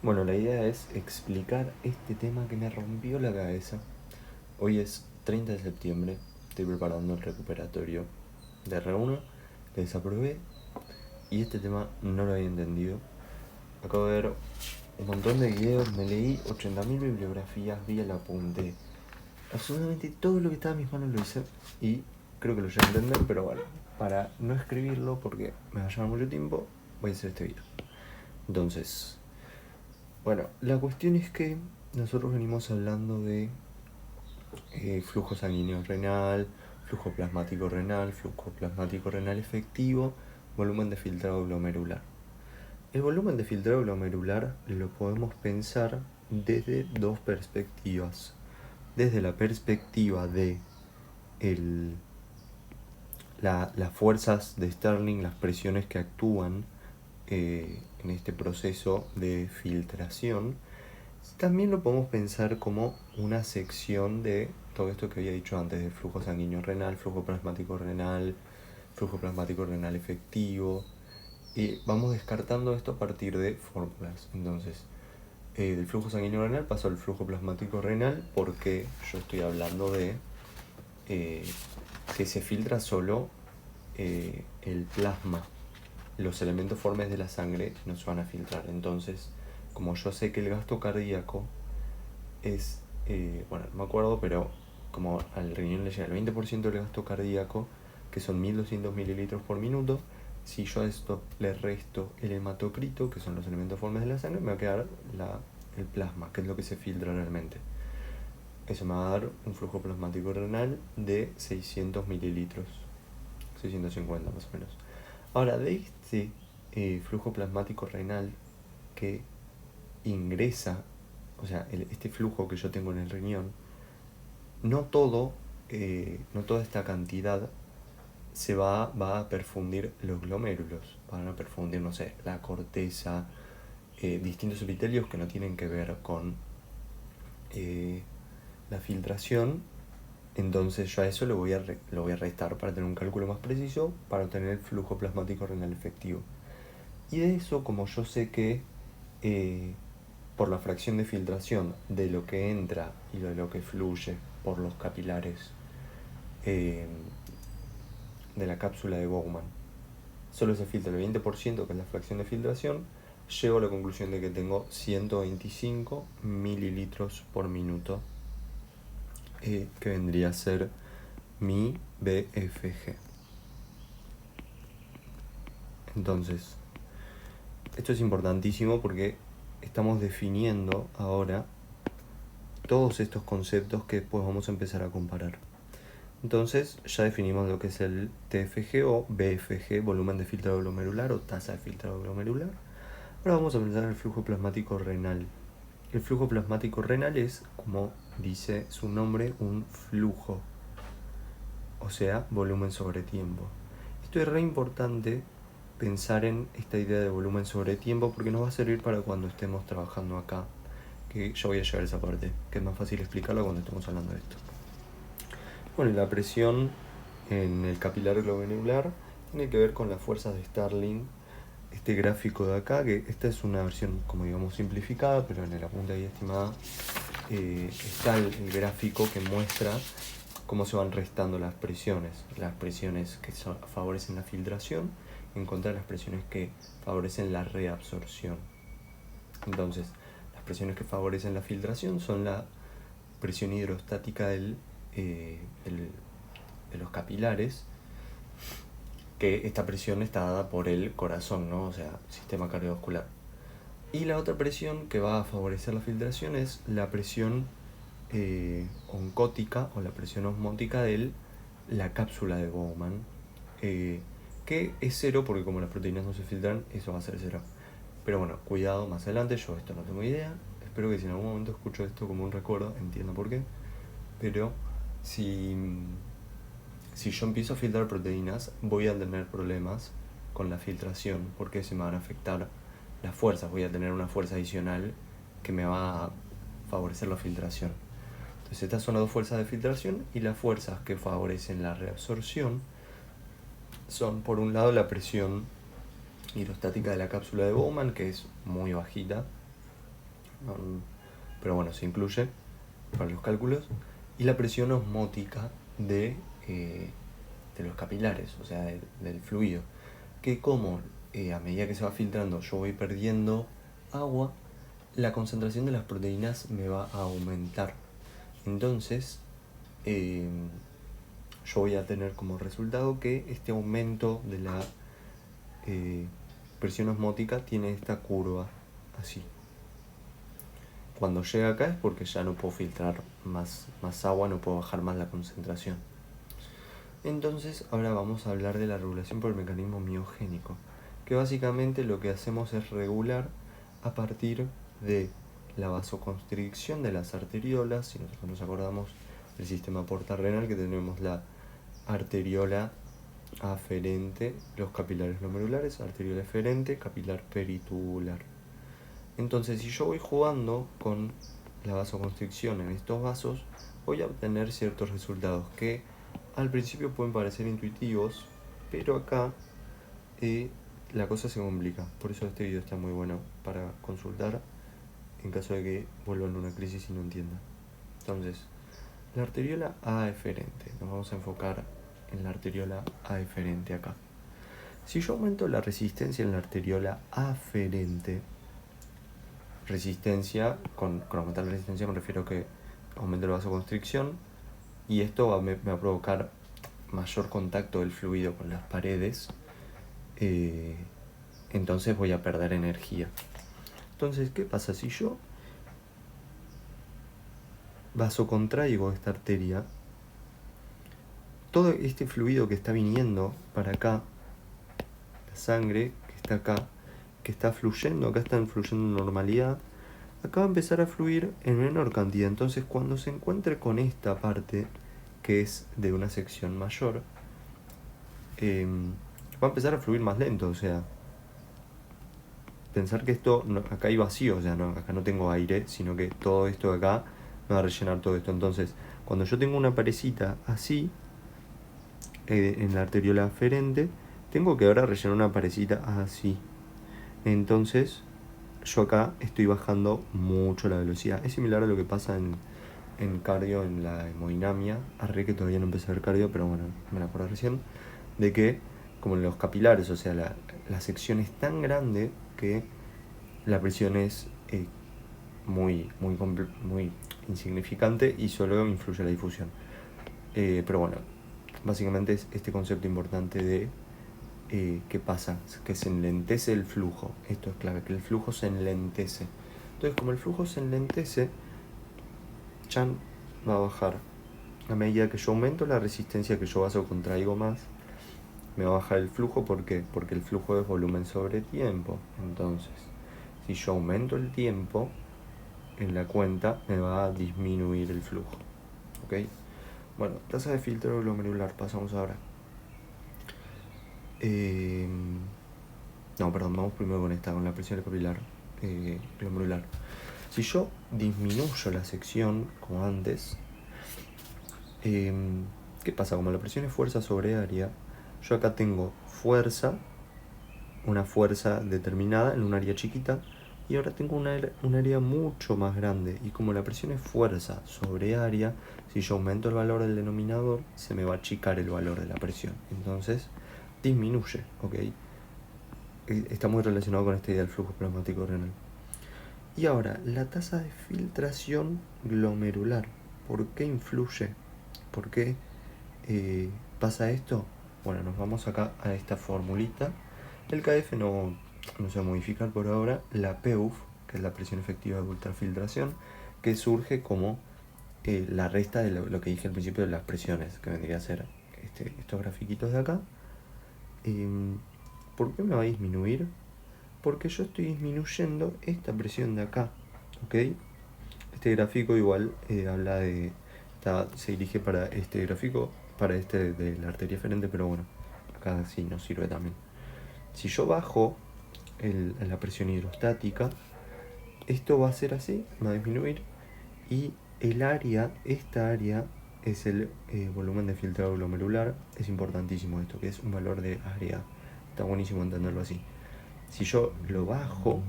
Bueno, la idea es explicar este tema que me rompió la cabeza. Hoy es 30 de septiembre, estoy preparando el recuperatorio de R1, le desaprobé y este tema no lo había entendido. Acabo de ver un montón de videos, me leí 80.000 bibliografías, vi el apunte. Absolutamente todo lo que estaba en mis manos lo hice y creo que lo llegué a entender, pero bueno, para no escribirlo porque me va a llevar mucho tiempo, voy a hacer este video. Entonces, bueno, la cuestión es que nosotros venimos hablando de flujo sanguíneo renal, flujo plasmático renal efectivo, volumen de filtrado glomerular. El volumen de filtrado glomerular lo podemos pensar desde dos perspectivas. Desde la perspectiva de las fuerzas de Stirling, las presiones que actúan en este proceso de filtración. También lo podemos pensar como una sección de todo esto que había dicho antes, de flujo sanguíneo renal, flujo plasmático renal efectivo. Y vamos descartando esto a partir de fórmulas. Entonces, del flujo sanguíneo renal paso al flujo plasmático renal porque yo estoy hablando de que se filtra solo el plasma. Los elementos formes de la sangre no se van a filtrar. Entonces, como yo sé que el gasto cardíaco es, bueno, no me acuerdo, pero como al riñón le llega el 20% del gasto cardíaco, que son 1200 mililitros por minuto, si yo a esto le resto el hematocrito, que son los elementos formes de la sangre, me va a quedar el plasma, que es lo que se filtra realmente. Eso me va a dar un flujo plasmático renal de 600 mililitros, 650 más o menos. Ahora, de este flujo plasmático renal que ingresa, o sea, este flujo que yo tengo en el riñón, no toda esta cantidad va a perfundir los glomérulos, van a perfundir, no sé, la corteza, distintos epitelios que no tienen que ver con la filtración. Entonces yo a eso lo voy a restar para tener un cálculo más preciso, para obtener el flujo plasmático renal efectivo. Y de eso, como yo sé que por la fracción de filtración de lo que entra y de lo que fluye por los capilares de la cápsula de Bowman, solo se filtra el 20%, que es la fracción de filtración, llego a la conclusión de que tengo 125 mililitros por minuto, que vendría a ser mi BFG. Entonces, esto es importantísimo porque estamos definiendo ahora todos estos conceptos que después vamos a empezar a comparar. Entonces ya definimos lo que es el TFG o BFG, volumen de filtrado glomerular o tasa de filtrado glomerular. Ahora vamos a pensar en el flujo plasmático renal. El flujo plasmático renal es, como dice su nombre, un flujo, o sea, volumen sobre tiempo. Esto es re importante pensar en esta idea de volumen sobre tiempo porque nos va a servir para cuando estemos trabajando acá, que ya voy a llegar a esa parte, que es más fácil explicarlo cuando estemos hablando de esto. Bueno, la presión en el capilar glomerular tiene que ver con las fuerzas de Stirling. Este gráfico de acá, que esta es una versión como digamos simplificada, pero en el apunte ahí estimada está el gráfico que muestra cómo se van restando las presiones que favorecen la filtración en contra de las presiones que favorecen la reabsorción. Entonces, las presiones que favorecen la filtración son la presión hidrostática de los capilares, que esta presión está dada por el corazón, ¿no? O sea, sistema cardiovascular. Y la otra presión que va a favorecer la filtración es la presión oncótica o la presión osmótica de la cápsula de Bowman, que es cero porque como las proteínas no se filtran, eso va a ser cero. Pero bueno, cuidado más adelante, yo esto no tengo idea. Espero que si en algún momento escucho esto como un recuerdo, entienda por qué. Pero si yo empiezo a filtrar proteínas, voy a tener problemas con la filtración porque se me van a afectar las fuerzas. Voy a tener una fuerza adicional que me va a favorecer la filtración. Entonces estas son las dos fuerzas de filtración, y las fuerzas que favorecen la reabsorción son, por un lado, la presión hidrostática de la cápsula de Bowman, que es muy bajita, pero bueno, se incluye para los cálculos. Y la presión osmótica de los capilares, o sea, del fluido, que como a medida que se va filtrando yo voy perdiendo agua, la concentración de las proteínas me va a aumentar. Entonces yo voy a tener como resultado que este aumento de la presión osmótica tiene esta curva así. Cuando llega acá es porque ya no puedo filtrar más agua, no puedo bajar más la concentración. Entonces ahora vamos a hablar de la regulación por el mecanismo miogénico, que básicamente lo que hacemos es regular a partir de la vasoconstricción de las arteriolas. Si nosotros nos acordamos del sistema portarrenal, que tenemos la arteriola aferente, los capilares glomerulares, arteriola eferente, capilar peritubular. Entonces, si yo voy jugando con la vasoconstricción en estos vasos, voy a obtener ciertos resultados que al principio pueden parecer intuitivos, pero acá la cosa se complica. Por eso este video está muy bueno para consultar en caso de que vuelvan a una crisis y no entiendan. Entonces, la arteriola aferente, nos vamos a enfocar en la arteriola aferente acá. Si yo aumento la resistencia en la arteriola aferente, resistencia, con aumentar la resistencia me refiero a que aumento la vasoconstricción, y esto me va a provocar mayor contacto del fluido con las paredes, entonces voy a perder energía. Entonces, ¿qué pasa si yo vasocontraigo esta arteria? Todo este fluido que está viniendo para acá, la sangre que está acá, que está fluyendo, acá está fluyendo en normalidad, acá va a empezar a fluir en menor cantidad. Entonces, cuando se encuentre con esta parte, que es de una sección mayor, va a empezar a fluir más lento. O sea, pensar que esto, acá hay vacío, o sea, acá no tengo aire, sino que todo esto de acá me va a rellenar todo esto. Entonces, cuando yo tengo una parecita así, en la arteriola aferente, tengo que ahora rellenar una parecita así. Entonces, yo acá estoy bajando mucho la velocidad. Es similar a lo que pasa en cardio, en la hemodinamia. Arre que todavía no empecé a ver cardio, pero bueno, me la acuerdo recién. De que, como en los capilares, o sea, la sección es tan grande que la presión es muy insignificante y solo influye la difusión. Pero bueno, básicamente es este concepto importante de ¿qué pasa? Que se enlentece el flujo. Esto es clave, que el flujo se enlentece. Entonces, como el flujo se enlentece, Chan va a bajar. A medida que yo aumento la resistencia, que yo vasocontraigo más, me va a bajar el flujo. ¿Por qué? Porque el flujo es volumen sobre tiempo. Entonces, si yo aumento el tiempo en la cuenta, me va a disminuir el flujo. ¿Ok? Bueno, tasa de filtro glomerular, pasamos ahora. No, perdón, vamos primero con la presión capilar glomerular. Si yo disminuyo la sección, como antes, ¿qué pasa? Como la presión es fuerza sobre área, yo acá tengo fuerza, una fuerza determinada en un área chiquita, y ahora tengo un área mucho más grande. Y como la presión es fuerza sobre área, si yo aumento el valor del denominador, se me va a achicar el valor de la presión. Entonces, disminuye, ¿ok? Está muy relacionado con esta idea del flujo plasmático renal. Y ahora, la tasa de filtración glomerular. ¿Por qué influye? ¿Por qué pasa esto? Bueno, nos vamos acá a esta formulita. El KF no se va a modificar por ahora. La PEUF, que es la presión efectiva de ultrafiltración, que surge como la resta de lo que dije al principio de las presiones, que vendría a ser estos grafiquitos de acá. ¿Por qué me va a disminuir? Porque yo estoy disminuyendo esta presión de acá, ¿ok? Este gráfico igual habla de... se dirige para este gráfico, para este de la arteria eferente, pero bueno, acá sí nos sirve también. Si yo bajo la presión hidrostática, esto va a ser así, va a disminuir, y el área, esta área, es el volumen de filtrado glomerular. Es importantísimo esto, que es un valor de área. Está buenísimo entenderlo así. Si yo lo bajo,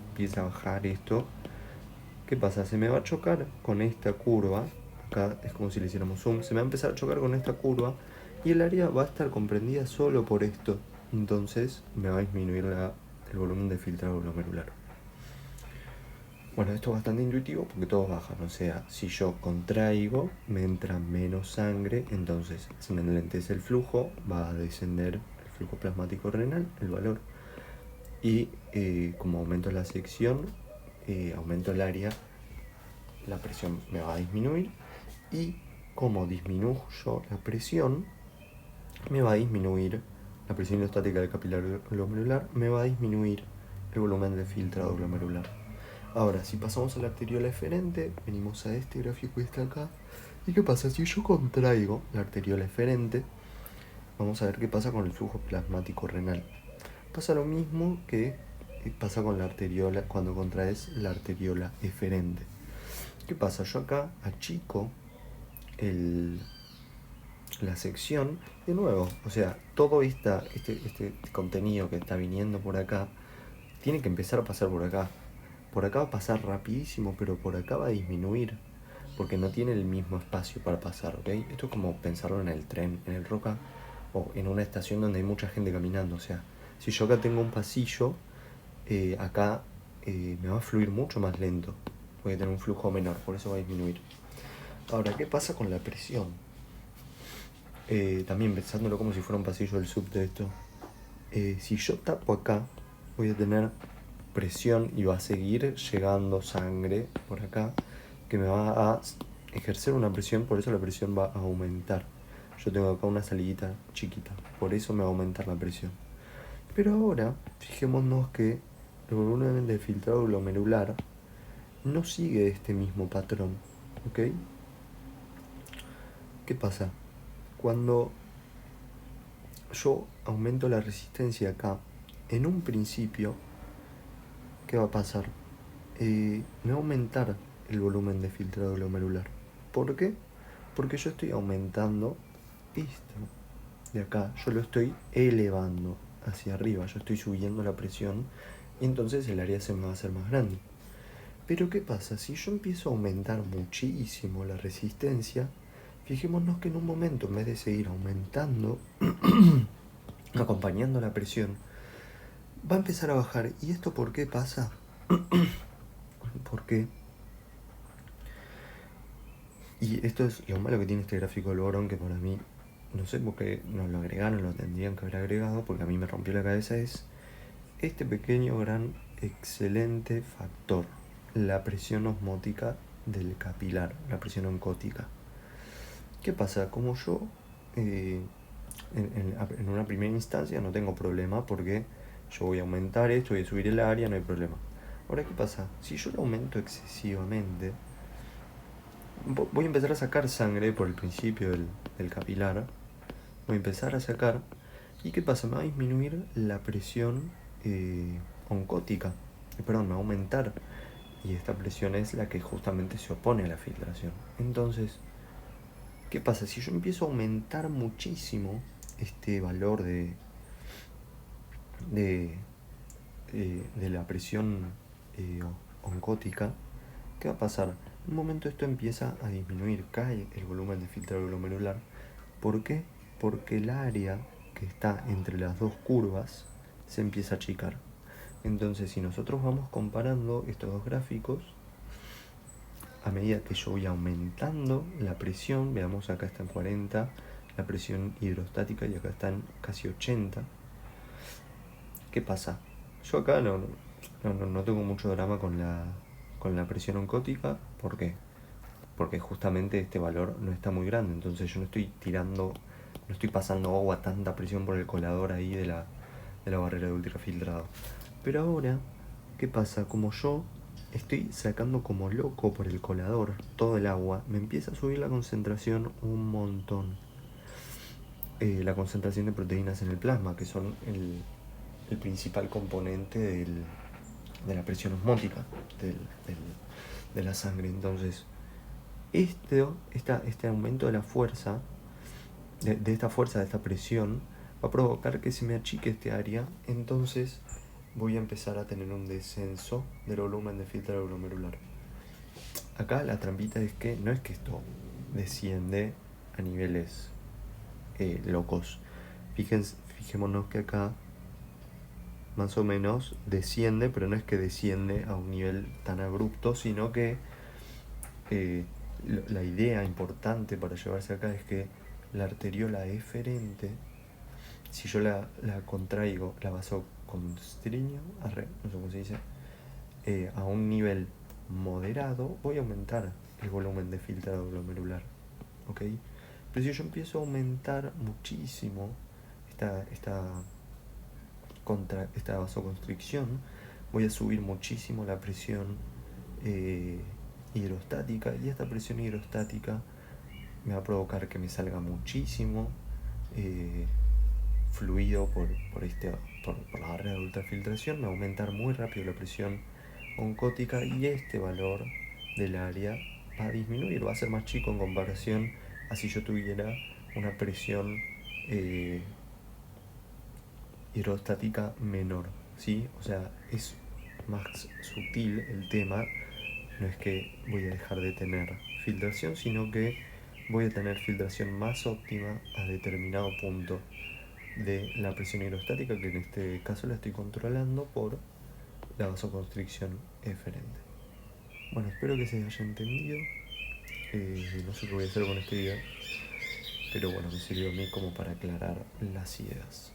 empieza a bajar esto, ¿Qué pasa? Se me va a chocar con esta curva, acá es como si le hiciéramos zoom, se me va a empezar a chocar con esta curva y el área va a estar comprendida solo por esto. Entonces me va a disminuir el volumen de filtrado glomerular. Bueno, esto es bastante intuitivo porque todos bajan, o sea, si yo contraigo, me entra menos sangre, entonces se me enlentece el flujo, va a descender el flujo plasmático renal, el valor, y como aumento la sección, aumento el área, la presión me va a disminuir, y como disminuyo la presión, me va a disminuir la presión hidrostática del capilar glomerular, me va a disminuir el volumen de filtrado glomerular. Ahora, si pasamos a la arteriola eferente, venimos a este gráfico que está acá. ¿Y qué pasa? Si yo contraigo la arteriola eferente, vamos a ver qué pasa con el flujo plasmático renal. Pasa lo mismo que pasa con la arteriola cuando contraes la arteriola eferente. ¿Qué pasa? Yo acá achico la sección de nuevo. O sea, todo este contenido que está viniendo por acá tiene que empezar a pasar por acá. Por acá va a pasar rapidísimo, pero por acá va a disminuir, porque no tiene el mismo espacio para pasar, ¿ok? Esto es como pensarlo en el tren, en el roca, o en una estación donde hay mucha gente caminando. O sea, si yo acá tengo un pasillo, acá me va a fluir mucho más lento. Voy a tener un flujo menor, por eso va a disminuir. Ahora, ¿qué pasa con la presión? También pensándolo como si fuera un pasillo del subte esto. Si yo tapo acá, voy a tener presión y va a seguir llegando sangre por acá que me va a ejercer una presión, por eso la presión va a aumentar. Yo tengo acá una salidita chiquita, por eso me va a aumentar la presión. Pero ahora, fijémonos que el volumen de filtrado glomerular no sigue este mismo patrón, ¿ok? ¿Qué pasa? Cuando yo aumento la resistencia acá, en un principio, ¿qué va a pasar? Me va a aumentar el volumen de filtrado glomerular. ¿Por qué? Porque yo estoy aumentando esto de acá, yo lo estoy elevando hacia arriba, yo estoy subiendo la presión y entonces el área se me va a hacer más grande. Pero ¿qué pasa? Si yo empiezo a aumentar muchísimo la resistencia, fijémonos que en un momento, en vez de seguir aumentando, acompañando la presión, va a empezar a bajar. ¿Y esto por qué pasa? Porque, y esto es lo malo que tiene este gráfico del Boron, que para mí, no sé por qué no lo agregaron, lo tendrían que haber agregado, porque a mí me rompió la cabeza, es este pequeño, gran, excelente factor, la presión osmótica del capilar, la presión oncótica. ¿Qué pasa? Como yo en una primera instancia no tengo problema porque yo voy a aumentar esto, voy a subir el área, no hay problema. Ahora, ¿qué pasa? Si yo lo aumento excesivamente, voy a empezar a sacar sangre por el principio del capilar, voy a empezar a sacar, ¿y qué pasa? Me va a disminuir la presión oncótica, perdón, me va a aumentar, y esta presión es la que justamente se opone a la filtración. Entonces, ¿qué pasa? Si yo empiezo a aumentar muchísimo este valor de la presión oncótica, ¿qué va a pasar? En un momento esto empieza a disminuir, cae el volumen de filtrado glomerular. ¿Por qué? Porque el área que está entre las dos curvas se empieza a achicar. Entonces, si nosotros vamos comparando estos dos gráficos, a medida que yo voy aumentando la presión, veamos acá está en 40 la presión hidrostática y acá está en casi 80. ¿Qué pasa? Yo acá no tengo mucho drama con la presión oncótica. ¿Por qué? Porque justamente este valor no está muy grande, entonces yo no estoy pasando agua a tanta presión por el colador ahí de la barrera de ultrafiltrado. Pero ahora, ¿qué pasa? Como yo estoy sacando como loco por el colador todo el agua, me empieza a subir la concentración un montón. La concentración de proteínas en el plasma, que son el principal componente de la presión osmótica de la sangre. Entonces, este aumento de la fuerza, de esta fuerza, de esta presión, va a provocar que se me achique este área. Entonces voy a empezar a tener un descenso del volumen de filtrado glomerular. acá la trampita es que no es que esto desciende a niveles locos. Fijémonos que acá más o menos desciende, pero no es que desciende a un nivel tan abrupto, sino que la idea importante para llevarse acá es que la arteriola eferente, si yo la contraigo, la vasoconstriño, no sé cómo se dice, a un nivel moderado, voy a aumentar el volumen de filtrado glomerular, ¿ok? Pero si yo empiezo a aumentar muchísimo esta vasoconstricción, voy a subir muchísimo la presión hidrostática, y esta presión hidrostática me va a provocar que me salga muchísimo fluido por la barrera de ultrafiltración, me va a aumentar muy rápido la presión oncótica, y este valor del área va a disminuir, va a ser más chico en comparación a si yo tuviera una presión hidrostática menor, ¿sí? O sea, es más sutil el tema, no es que voy a dejar de tener filtración, sino que voy a tener filtración más óptima a determinado punto de la presión hidrostática, que en este caso la estoy controlando por la vasoconstricción eferente. Bueno, espero que se haya entendido. No sé qué voy a hacer con este video, pero bueno, me sirvió a mí como para aclarar las ideas.